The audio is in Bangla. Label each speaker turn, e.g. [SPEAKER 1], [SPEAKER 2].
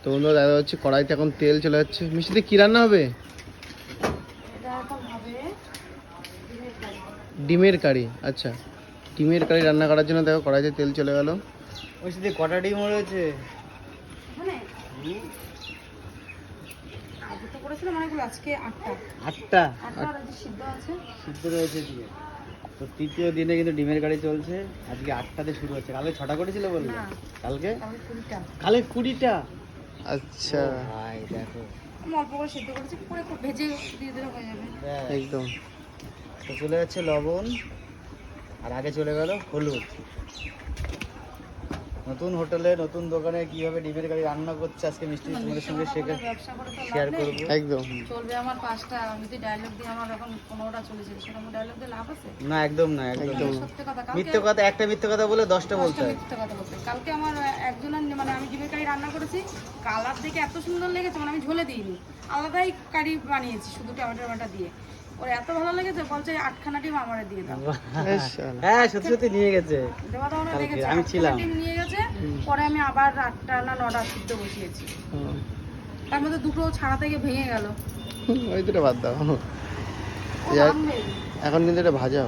[SPEAKER 1] তো বন্ধুরা দেখা যাচ্ছে কড়াইতে এখন তেল চলে যাচ্ছে। মিষ্টিতে কি রান্না হবে? ডিমের কারি। আচ্ছা, ডিমের কারি রান্না করার জন্য দেখো কড়াইতে তেল চলে গেল।
[SPEAKER 2] মিষ্টিতে কটা ডিম রয়েছে? আটটা সিদ্ধ রয়েছে দিয়ে। তো তৃতীয় দিনে কিন্তু ডিমের কারি চলছে। আজকে 8টাতে শুরু হচ্ছে। কালকে 6টা করেছিল বললে? কালকে 20টা।
[SPEAKER 1] আচ্ছা,
[SPEAKER 2] ভাই দেখো
[SPEAKER 3] অল্প করে সিদ্ধ করেছি, পরে খুব ভেজে দিয়ে দিলে হয়ে যাবে।
[SPEAKER 1] একদম।
[SPEAKER 2] তো চলে যাচ্ছে লবণ, আর আগে চলে গেল হলুদ। নতুন হোটেলে নতুন দোকানে কিভাবে ডিমের কারি রান্না করছে আজকে মিষ্টি তোমাদের সঙ্গে শেয়ার করবো।
[SPEAKER 1] একদম
[SPEAKER 3] চলবে আমার 5টা, আমি যদি ডায়লগ দিয়ে আমার এখন 15টা চলেছে, সেটা আমার ডায়লগ দিয়ে লাভ আছে?
[SPEAKER 2] না, একদম না, একদম
[SPEAKER 3] সত্যি কথা,
[SPEAKER 2] মিথ্যে কথা। একটা মিথ্যে কথা বলে 10টা বলতে হয়।
[SPEAKER 3] মিথ্যে কথা বলতে। কালকে আমার একজনের মানে আমি ডিমের কারি রান্না করেছি, কালার দেখে এত সুন্দর লেগেছে, মানে আমি ঝোলে দিইনি, আলাদাই কারি বানিয়েছি শুধু টমেটো দিয়ে। ওর এত ভালো লেগেছে, বলছে 8খানা ডিম আমারে দিয়ে দাও।
[SPEAKER 2] হ্যাঁ, সত্যি সত্যি নিয়ে গেছে।
[SPEAKER 3] দেওয়া দাওয়া লেগেছে,
[SPEAKER 2] আমি ছিলাম।
[SPEAKER 3] ডিম নিয়ে গেছে। পরে আমি আবার 8টা না 9টা সিদ্ধ বসিয়েছি, তার মধ্যে দুটো ছাড়া থেকে ভেঙে গেল।
[SPEAKER 1] ওই দুটো বাদ দাও,
[SPEAKER 3] ও ভাঙবেই।
[SPEAKER 1] এখন কিন্তু এটা ভাজা।